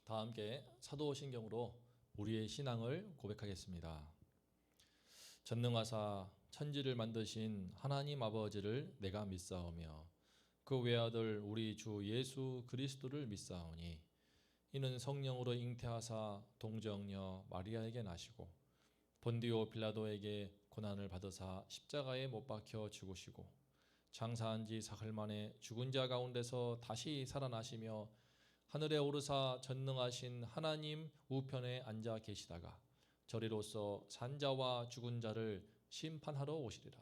다 함께 사도신경으로 우리의 신앙을 고백하겠습니다. 전능하사 천지를 만드신 하나님 아버지를 내가 믿사오며 그 외아들 우리 주 예수 그리스도를 믿사오니 이는 성령으로 잉태하사 동정녀 마리아에게 나시고 본디오 빌라도에게 고난을 받으사 십자가에 못 박혀 죽으시고 장사한 지 사흘 만에 죽은 자 가운데서 다시 살아나시며 하늘에 오르사 전능하신 하나님 우편에 앉아 계시다가 저리로서 산자와 죽은 자를 심판하러 오시리라.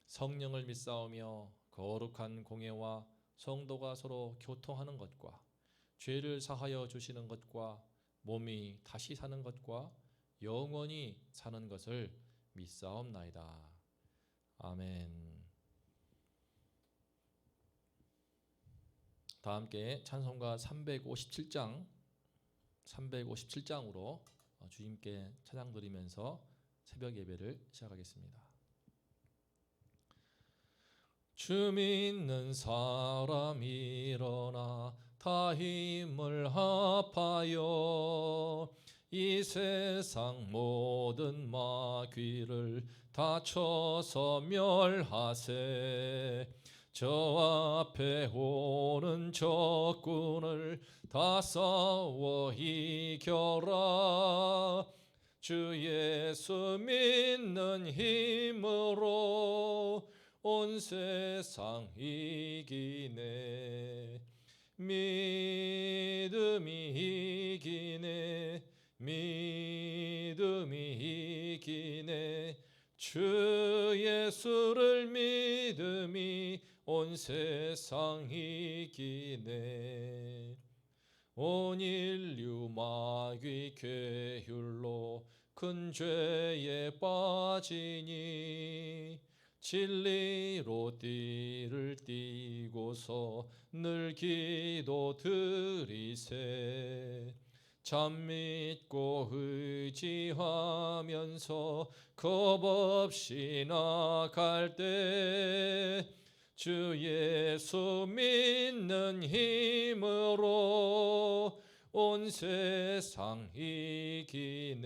성령을 믿사오며 거룩한 공예와 성도가 서로 교통하는 것과 죄를 사하여 주시는 것과 몸이 다시 사는 것과 영원히 사는 것을 믿사옵나이다. 아멘. 다 함께 찬송가 357장으로 주님께 찬양 드리면서 새벽 예배를 시작하겠습니다. 주 믿는 사람 일어나 다 힘을 합하여 이 세상 모든 마귀를 다 쳐서 멸하세. 저 앞에 오는 적군을 다 싸워 이겨라. 주 예수 믿는 힘으로 온 세상 이기네. 믿음이 이기네. 믿음이 이기네. 주 예수를 믿음이 온 세상 이기네. 온 인류 마귀 계율로 큰 죄에 빠지니 진리로 띠를 띠고서 늘 기도 드리세. 참 믿고 의지하면서 겁없이 나갈 때 주 예수 믿는 힘으로 온 세상 이기네.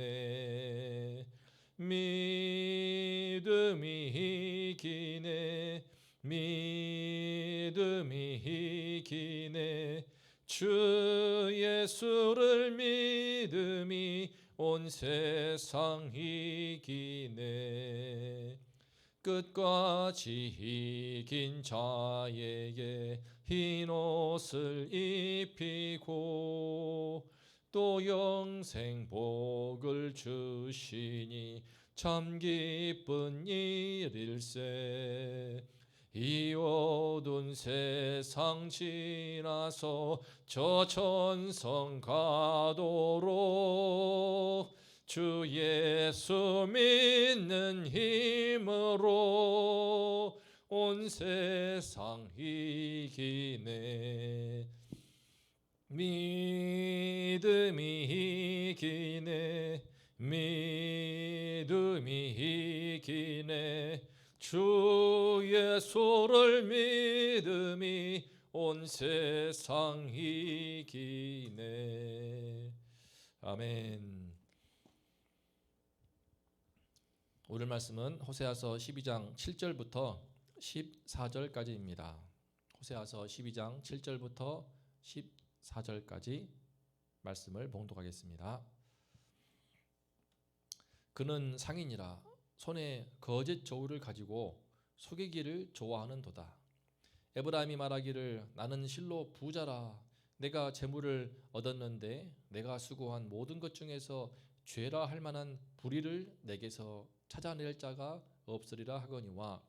믿음이 이기네. 믿음이 이기네. 주 예수를 믿음이 온 세상 이기네. 끝까지 이긴 자에게 흰 옷을 입히고 또 영생 복을 주시니 참 기쁜 일일세. 이 어두운 세상 지나서 저 천성 가도록 주 예수 믿는 힘으로 온 세상 이기네. 믿음이 이기네. 믿음이 이기네. 주 예수를 믿음이 온 세상 이기네. 아멘. 오늘 말씀은 호세아서 12장 7절부터 14절까지입니다. 호세아서 12장 7절부터 14절까지 말씀을 봉독하겠습니다. 그는 상인이라 손에 거짓 저울을 가지고 속이기를 좋아하는도다. 에브라임이 말하기를 나는 실로 부자라. 내가 재물을 얻었는데 내가 수고한 모든 것 중에서 죄라 할 만한 불의를 내게서 찾아낼 자가 없으리라 하거니와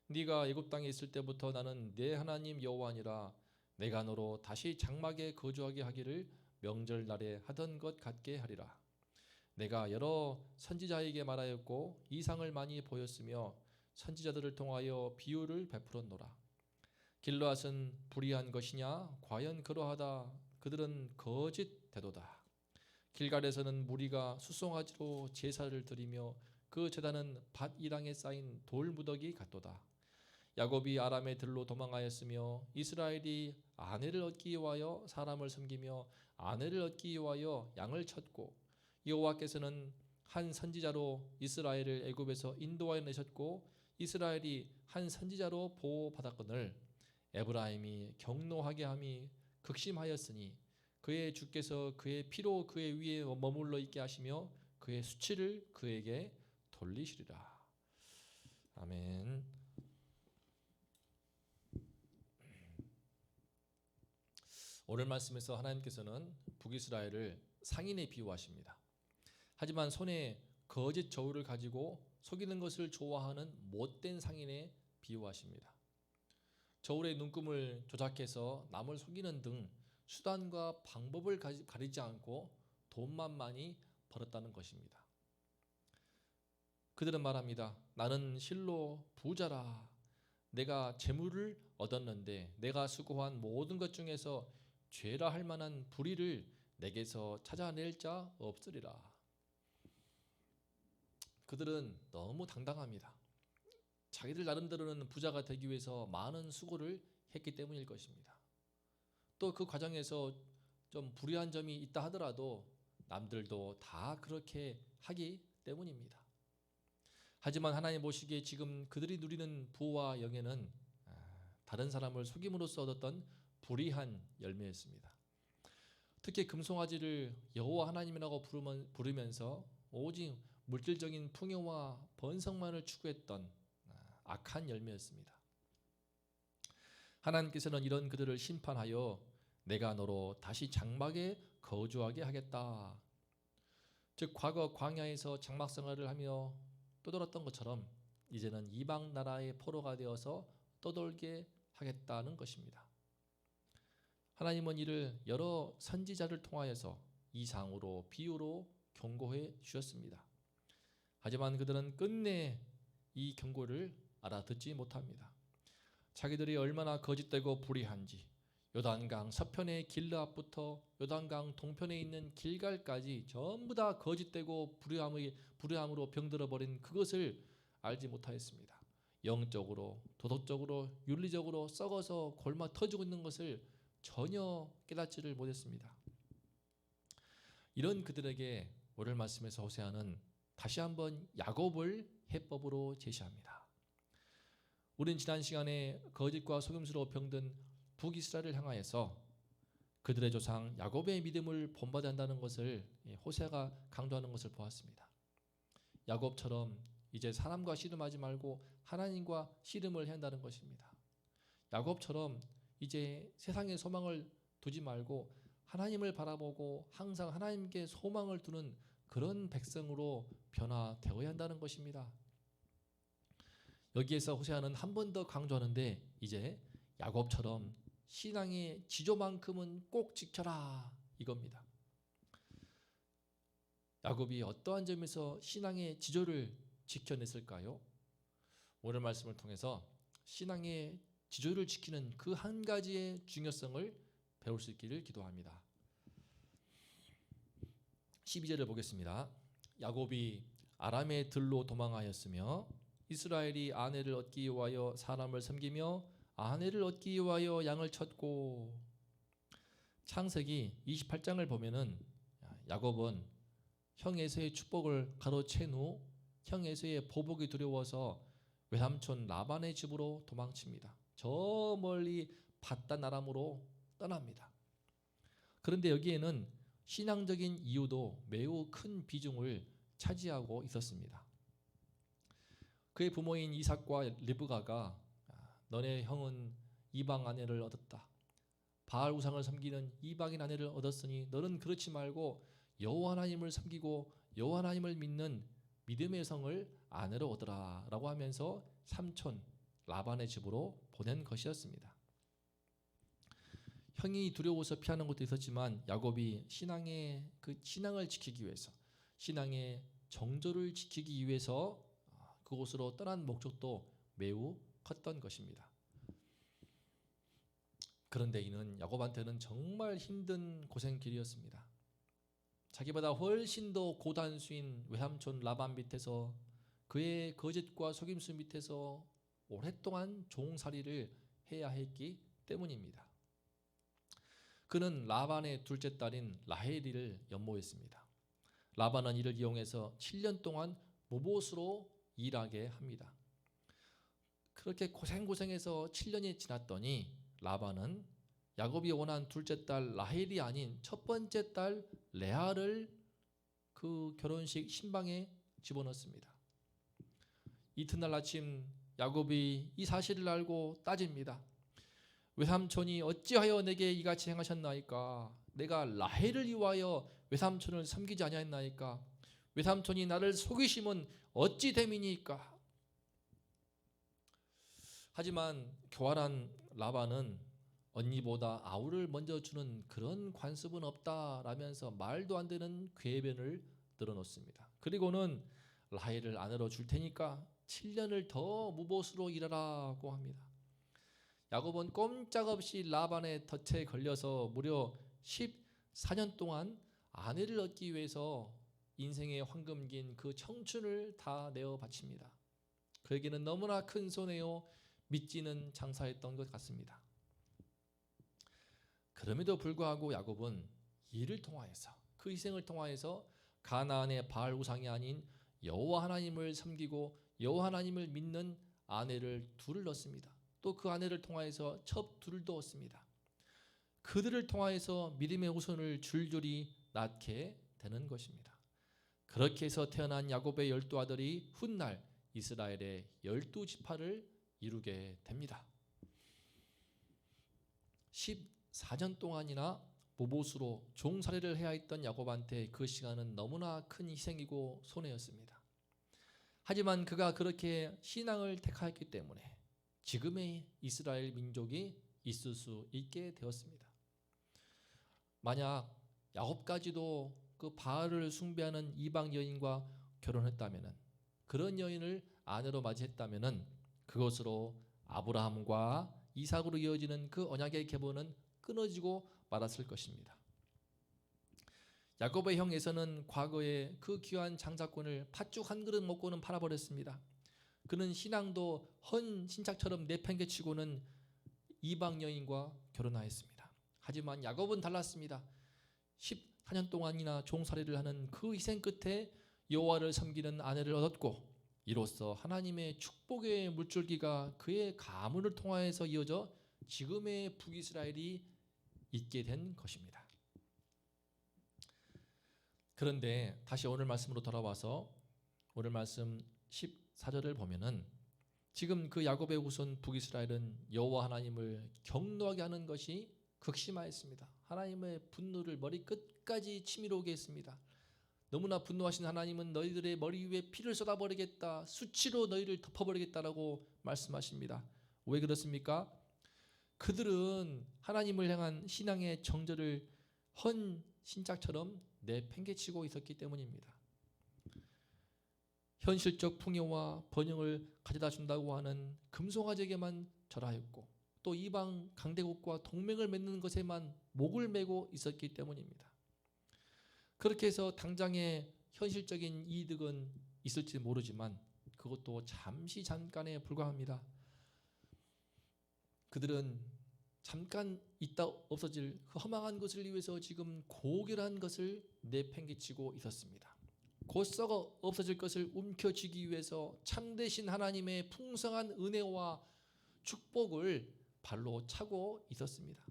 네가 애굽 땅에 있을 때부터 나는 네 하나님 여호와니라. 내가 너로 다시 장막에 거주하게 하기를 명절날에 하던 것 같게 하리라. 내가 여러 선지자에게 말하였고 이상을 많이 보였으며 선지자들을 통하여 비유를 베풀었노라. 길르앗은 불의한 것이냐? 과연 그러하다. 그들은 거짓 대도다. 길갈에서는 무리가 수송아지로 제사를 드리며 그 제단은 밭 이랑에 쌓인 돌무더기 같도다. 야곱이 아람의 들로 도망하였으며 이스라엘이 아내를 얻기 위하여 사람을 섬기며 아내를 얻기 위하여 양을 쳤고 여호와께서는 한 선지자로 이스라엘을 애굽에서 인도하여 내셨고 이스라엘이 한 선지자로 보호받았거늘 에브라임이 경노하게 함이 극심하였으니 그의 주께서 그의 피로 그의 위에 머물러 있게 하시며 그의 수치를 그에게 돌리시리라. 아멘. 오늘 말씀에서 하나님께서는 북이스라엘을 상인에 비유하십니다. 하지만 손에 거짓 저울을 가지고 속이는 것을 좋아하는 못된 상인에 비유하십니다. 저울의 눈금을 조작해서 남을 속이는 등 수단과 방법을 가리지 않고 돈만 많이 벌었다는 것입니다. 그들은 말합니다. 나는 실로 부자라. 내가 재물을 얻었는데 내가 수고한 모든 것 중에서 죄라 할 만한 불의를 내게서 찾아낼 자 없으리라. 그들은 너무 당당합니다. 자기들 나름대로는 부자가 되기 위해서 많은 수고를 했기 때문일 것입니다. 또 그 과정에서 좀 불의한 점이 있다 하더라도 남들도 다 그렇게 하기 때문입니다. 하지만 하나님 보시기에 지금 그들이 누리는 부와 영예는 다른 사람을 속임으로써 얻었던 불의한 열매였습니다. 특히 금송아지를 여호와 하나님이라고 부르면서 오직 물질적인 풍요와 번성만을 추구했던 악한 열매였습니다. 하나님께서는 이런 그들을 심판하여 내가 너로 다시 장막에 거주하게 하겠다. 즉 과거 광야에서 장막 생활을 하며 떠돌았던 것처럼 이제는 이방 나라의 포로가 되어서 떠돌게 하겠다는 것입니다. 하나님은 이를 여러 선지자를 통하여서 이상으로 비유로 경고해 주셨습니다. 하지만 그들은 끝내 이 경고를 알아듣지 못합니다. 자기들이 얼마나 거짓되고 불의한지 요단강 서편의 길르앗부터 요단강 동편에 있는 길갈까지 전부 다 거짓되고 불의함으로 병들어 버린 그것을 알지 못하였습니다. 영적으로, 도덕적으로, 윤리적으로 썩어서 골마 터지고 있는 것을 전혀 깨닫지를 못했습니다. 이런 그들에게 오늘 말씀에서 호세아는 다시 한번 야곱을 해법으로 제시합니다. 우린 지난 시간에 거짓과 속임수로 병든 북이스라엘을 향하여서 그들의 조상 야곱의 믿음을 본받아야 한다는 것을 호세아가 강조하는 것을 보았습니다. 야곱처럼 이제 사람과 씨름하지 말고 하나님과 씨름을 해야 한다는 것입니다. 야곱처럼 이제 세상에 소망을 두지 말고 하나님을 바라보고 항상 하나님께 소망을 두는 그런 백성으로 변화되어야 한다는 것입니다. 여기에서 호세아는 한 번 더 강조하는데 이제 야곱처럼 신앙의 지조만큼은 꼭 지켜라 이겁니다. 야곱이 어떠한 점에서 신앙의 지조를 지켜냈을까요? 오늘 말씀을 통해서 신앙의 지조를 지키는 그 한 가지의 중요성을 배울 수 있기를 기도합니다. 12절을 보겠습니다. 야곱이 아람의 들로 도망하였으며 이스라엘이 아내를 얻기 위하여 사람을 섬기며 아내를 얻기 위하여 양을 쳤고. 창세기 28장을 보면은 야곱은 형 에서의 축복을 가로챈 후 형 에서의 보복이 두려워서 외삼촌 라반의 집으로 도망칩니다. 저 멀리 밧단 아람으로 떠납니다. 그런데 여기에는 신앙적인 이유도 매우 큰 비중을 차지하고 있었습니다. 그의 부모인 이삭과 리브가가 너네 형은 이방 아내를 얻었다. 바알 우상을 섬기는 이방인 아내를 얻었으니 너는 그렇지 말고 여호와 하나님을 섬기고 여호와 하나님을 믿는 믿음의 성을 아내로 얻으라 라고 하면서 삼촌 라반의 집으로 보낸 것이었습니다. 형이 두려워서 피하는 것도 있었지만 야곱이 신앙의 그 신앙을 지키기 위해서 신앙의 정조를 지키기 위해서 그곳으로 떠난 목적도 매우 컸던 것입니다. 그런데 이는 야곱한테는 정말 힘든 고생길이었습니다. 자기보다 훨씬 더 고단수인 외삼촌 라반 밑에서 그의 거짓과 속임수 밑에서 오랫동안 종살이를 해야 했기 때문입니다. 그는 라반의 둘째 딸인 라헬을 연모했습니다. 라반은 이를 이용해서 7년 동안 무보수로 일하게 합니다. 그렇게 고생해서 7년이 지났더니 라반은 야곱이 원한 둘째 딸 라헬이 아닌 첫 번째 딸 레아를 그 결혼식 신방에 집어넣습니다. 이튿날 아침 야곱이 이 사실을 알고 따집니다. 외삼촌이 어찌하여 내게 이같이 행하셨나이까? 내가 라헬을 위하여 외삼촌을 섬기지 아니하였나이까? 외삼촌이 나를 속이심은 어찌 됨이니까? 하지만 교활한 라반은 언니보다 아우를 먼저 주는 그런 관습은 없다라면서 말도 안 되는 궤변을 늘어놓습니다. 그리고는 라헬을 아내로 줄 테니까 7년을 더 무보수로 일하라고 합니다. 야곱은 꼼짝없이 라반의 덫에 걸려서 무려 14년 동안 아내를 얻기 위해서 인생의 황금기인 그 청춘을 다 내어 바칩니다. 그에게는 너무나 큰 손해요 믿지는 장사였던 것 같습니다. 그럼에도 불구하고 야곱은 이를 통하여서 그 희생을 통하여서 가나안의 바알 우상이 아닌 여호와 하나님을 섬기고 여호와 하나님을 믿는 아내를 둘을 얻습니다. 또 그 아내를 통하여서 첩 둘도 얻습니다. 그들을 통하여서 믿음의 후손을 줄줄이 낳게 되는 것입니다. 그렇게 해서 태어난 야곱의 12아들이 훗날 이스라엘의 12지파를 이루게 됩니다. 14년 동안이나 무보수로 종살이를 해야 했던 야곱한테 그 시간은 너무나 큰 희생이고 손해였습니다. 하지만 그가 그렇게 신앙을 택하였기 때문에 지금의 이스라엘 민족이 있을 수 있게 되었습니다. 만약 야곱까지도 그 바알을 숭배하는 이방 여인과 결혼했다면, 그런 여인을 아내로 맞이했다면 그것으로 아브라함과 이삭으로 이어지는 그 언약의 계보는 끊어지고 말았을 것입니다. 야곱의 형 에서는 과거에 그 귀한 장자권을 팥죽 한 그릇 먹고는 팔아버렸습니다. 그는 신앙도 헌 신착처럼 내팽개치고는 이방 여인과 결혼하였습니다. 하지만 야곱은 달랐습니다. 14년 동안이나 종살이를 하는 그 희생 끝에 여호와를 섬기는 아내를 얻었고, 이로써 하나님의 축복의 물줄기가 그의 가문을 통하여서 이어져 지금의 북이스라엘이 있게 된 것입니다. 그런데 다시 오늘 말씀으로 돌아와서 오늘 말씀 14절을 보면은 지금 그 야곱의 후손 북이스라엘은 여호와 하나님을 경노하게 하는 것이 극심하였습니다. 하나님의 분노를 머리 끝까지 치밀어 오게 했습니다. 너무나 분노하신 하나님은 너희들의 머리 위에 피를 쏟아버리겠다, 수치로 너희를 덮어버리겠다라고 말씀하십니다. 왜 그렇습니까? 그들은 하나님을 향한 신앙의 정절을 헌 신짝처럼 내팽개치고 있었기 때문입니다. 현실적 풍요와 번영을 가져다 준다고 하는 금송아지에게만 절하였고, 또 이방 강대국과 동맹을 맺는 것에만 목을 메고 있었기 때문입니다. 그렇게 해서 당장의 현실적인 이득은 있을지 모르지만 그것도 잠깐에 불과합니다. 그들은 잠깐 있다 없어질 그 허망한 것을 위해서 지금 고결한 것을 내팽개치고 있었습니다. 곧 썩어 없어질 것을 움켜쥐기 위해서 참되신 하나님의 풍성한 은혜와 축복을 발로 차고 있었습니다.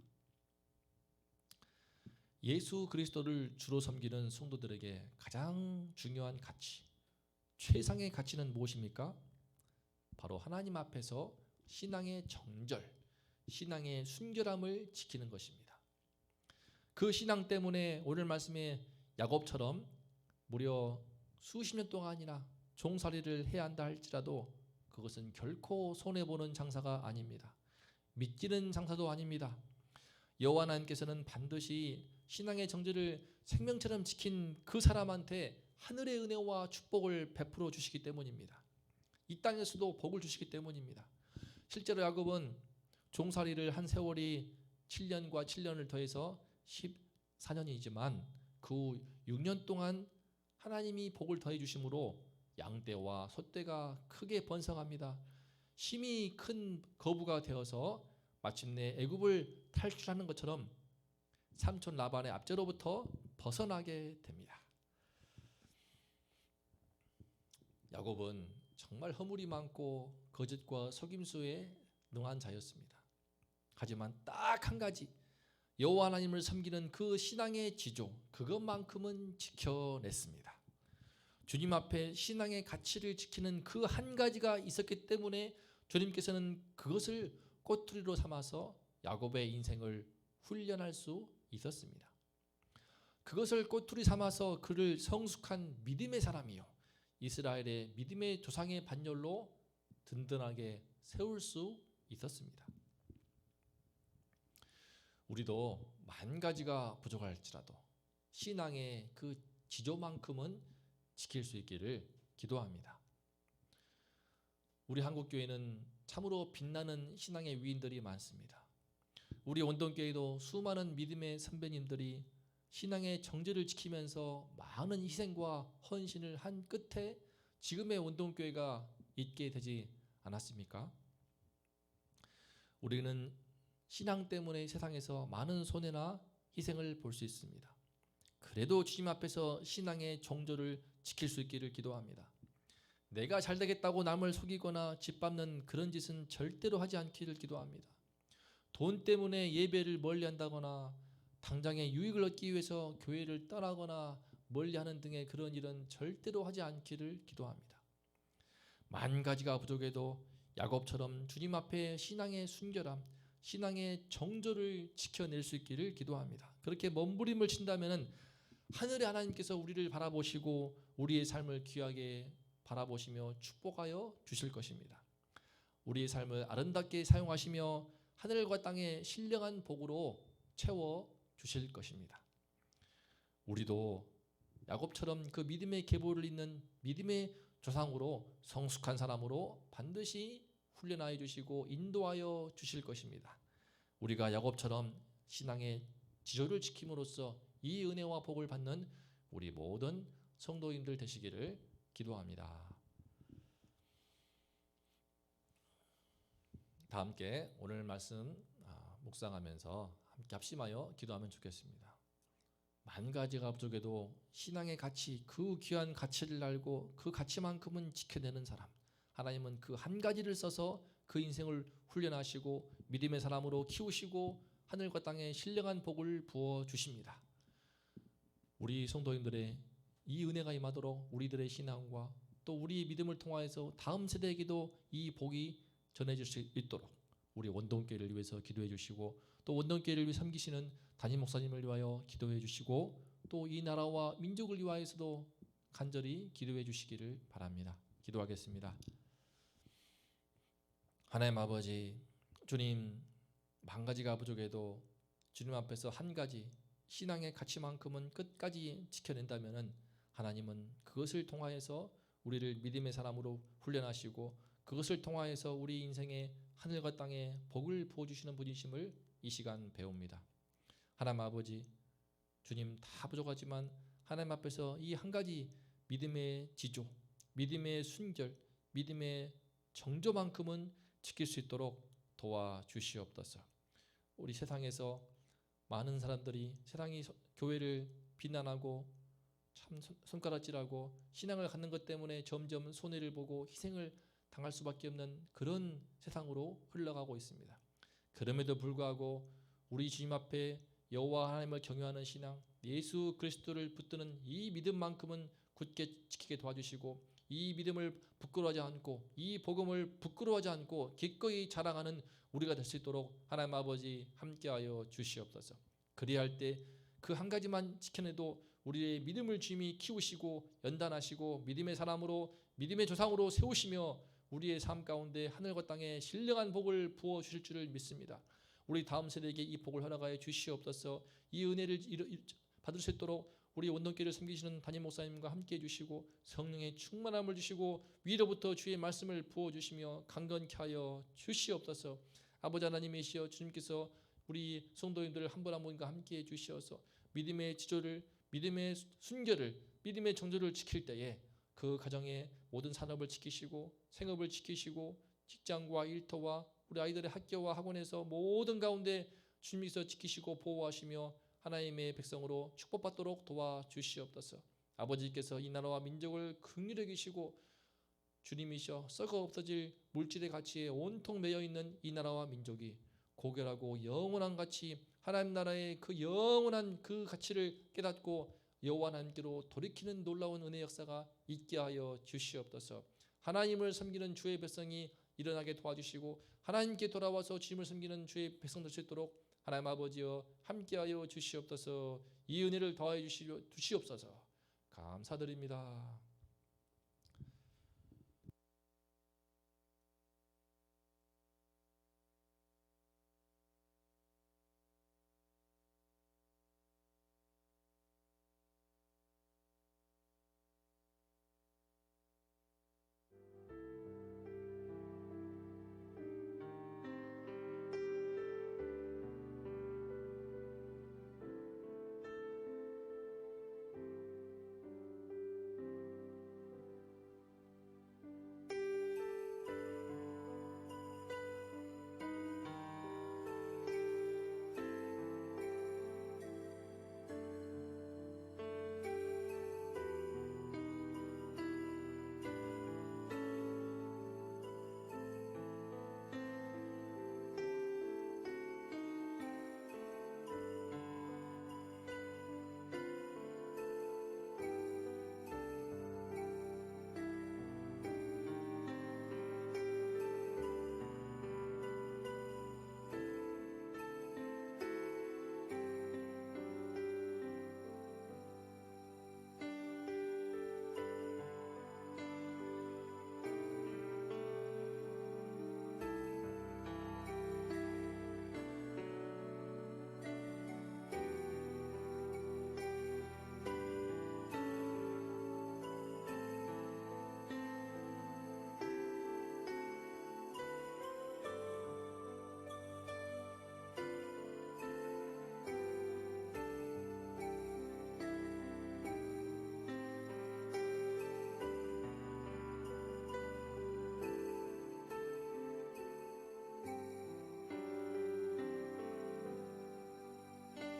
예수 그리스도를 주로 섬기는 성도들에게 가장 중요한 가치, 최상의 가치는 무엇입니까? 바로 하나님 앞에서 신앙의 정절, 신앙의 순결함을 지키는 것입니다. 그 신앙 때문에 오늘 말씀에 야곱처럼 무려 수십 년 동안이나 종살이를 해야 한다 할지라도 그것은 결코 손해보는 장사가 아닙니다. 믿기는 장사도 아닙니다. 여호와 하나님께서는 반드시 신앙의 정절을 생명처럼 지킨 그 사람한테 하늘의 은혜와 축복을 베풀어 주시기 때문입니다. 이 땅에서도 복을 주시기 때문입니다. 실제로 야곱은 종살이를 한 세월이 7년과 7년을 더해서 14년이지만 그 후 6년 동안 하나님이 복을 더해 주심으로 양떼와 소떼가 크게 번성합니다. 힘이 큰 거부가 되어서 마침내 애굽을 탈출하는 것처럼 삼촌 라반의 압제로부터 벗어나게 됩니다. 야곱은 정말 허물이 많고 거짓과 속임수에 능한 자였습니다. 하지만 딱 한 가지, 여호와 하나님을 섬기는 그 신앙의 지조, 그것만큼은 지켜냈습니다. 주님 앞에 신앙의 가치를 지키는 그 한 가지가 있었기 때문에 주님께서는 그것을 꼬투리로 삼아서 야곱의 인생을 훈련할 수 있었습니다. 그것을 꼬투리 삼아서 그를 성숙한 믿음의 사람이요, 이스라엘의 믿음의 조상의 반열로 든든하게 세울 수 있었습니다. 우리도 만 가지가 부족할지라도 신앙의 그 지조만큼은 지킬 수 있기를 기도합니다. 우리 한국교회는 참으로 빛나는 신앙의 위인들이 많습니다. 우리 원동교회도 수많은 믿음의 선배님들이 신앙의 정제를 지키면서 많은 희생과 헌신을 한 끝에 지금의 원동교회가 있게 되지 않았습니까? 우리는 신앙 때문에 세상에서 많은 손해나 희생을 볼 수 있습니다. 그래도 주님 앞에서 신앙의 정조를 지킬 수 있기를 기도합니다. 내가 잘 되겠다고 남을 속이거나 짓밟는 그런 짓은 절대로 하지 않기를 기도합니다. 돈 때문에 예배를 멀리한다거나 당장의 유익을 얻기 위해서 교회를 떠나거나 멀리하는 등의 그런 일은 절대로 하지 않기를 기도합니다. 만 가지가 부족해도 야곱처럼 주님 앞에 신앙의 순결함, 신앙의 정조를 지켜낼 수 있기를 기도합니다. 그렇게 몸부림을 친다면 하늘의 하나님께서 우리를 바라보시고 우리의 삶을 귀하게 바라보시며 축복하여 주실 것입니다. 우리의 삶을 아름답게 사용하시며 하늘과 땅의 신령한 복으로 채워 주실 것입니다. 우리도 야곱처럼 그 믿음의 계보를 잇는 믿음의 조상으로 성숙한 사람으로 반드시 훈련하여 주시고 인도하여 주실 것입니다. 우리가 야곱처럼 신앙의 지조를 지킴으로써 이 은혜와 복을 받는 우리 모든 성도님들 되시기를 기도합니다. 다 함께 오늘 말씀 묵상하면서 함께 합심하여 기도하면 좋겠습니다. 만 가지가 부족해도 신앙의 가치, 그 귀한 가치를 알고 그 가치만큼은 지켜내는 사람, 하나님은 그 한 가지를 써서 그 인생을 훈련하시고 믿음의 사람으로 키우시고 하늘과 땅에 신령한 복을 부어 주십니다. 우리 성도님들의 이 은혜가 임하도록 우리들의 신앙과 또 우리 믿음을 통하여서 다음 세대에게도 이 복이 전해질 수 있도록 우리 원동교회를 위해서 기도해 주시고 또 원동교회를 위해 섬기시는 담임 목사님을 위하여 기도해 주시고 또 이 나라와 민족을 위하여서도 간절히 기도해 주시기를 바랍니다. 기도하겠습니다. 하나님 아버지, 주님, 만 가지가 부족해도 주님 앞에서 한 가지 신앙의 가치만큼은 끝까지 지켜낸다면 하나님은 그것을 통하여서 우리를 믿음의 사람으로 훈련하시고 그것을 통하여서 우리 인생의 하늘과 땅에 복을 부어주시는 분이심을 이 시간 배웁니다. 하나님 아버지, 주님 다 부족하지만 하나님 앞에서 이 한 가지 믿음의 지조, 믿음의 순결, 믿음의 정조만큼은 지킬 수 있도록 도와주시옵소서. 우리 세상에서 많은 사람들이 세상이 교회를 비난하고 참 손가락질하고 신앙을 갖는 것 때문에 점점 손해를 보고 희생을 당할 수밖에 없는 그런 세상으로 흘러가고 있습니다. 그럼에도 불구하고 우리 주님 앞에 여호와 하나님을 경외하는 신앙, 예수 그리스도를 붙드는 이 믿음만큼은 굳게 지키게 도와주시고 이 믿음을 부끄러워하지 않고 이 복음을 부끄러워하지 않고 기꺼이 자랑하는 우리가 될 수 있도록 하나님 아버지 함께하여 주시옵소서. 그리할 때 그 한 가지만 지켜내도 우리의 믿음을 주님이 키우시고 연단하시고 믿음의 사람으로 믿음의 조상으로 세우시며 우리의 삶 가운데 하늘과 땅에 신령한 복을 부어 주실 줄을 믿습니다. 우리 다음 세대에게 이 복을 허락하여 주시옵소서. 이 은혜를 받을 수 있도록 우리 원동교회를 섬기시는 담임 목사님과 함께해 주시고 성령의 충만함을 주시고 위로부터 주의 말씀을 부어 주시며 강건케 하여 주시옵소서. 아버지 하나님이시여, 주님께서 우리 성도님들 한 분 한 분과 함께해 주시어서 믿음의 지조를, 믿음의 순결을, 믿음의 정조를 지킬 때에 그 가정의 모든 산업을 지키시고 생업을 지키시고 직장과 일터와 우리 아이들의 학교와 학원에서 모든 가운데 주님께서 지키시고 보호하시며 하나님의 백성으로 축복받도록 도와주시옵소서. 아버지께서 이 나라와 민족을 긍휼히 여기시고 주님이셔 썩어 없어질 물질의 가치에 온통 매여 있는 이 나라와 민족이 고결하고 영원한 가치, 하나님 나라의 그 영원한 그 가치를 깨닫고 여호와 하나님께로 돌이키는 놀라운 은혜 역사가 있게 하여 주시옵소서. 하나님을 섬기는 주의 백성이 일어나게 도와주시고 하나님께 돌아와서 주님을 섬기는 주의 백성들 수 있도록 하나님 아버지여 함께하여 주시옵소서. 이 은혜를 더하여 주시옵소서. 감사드립니다.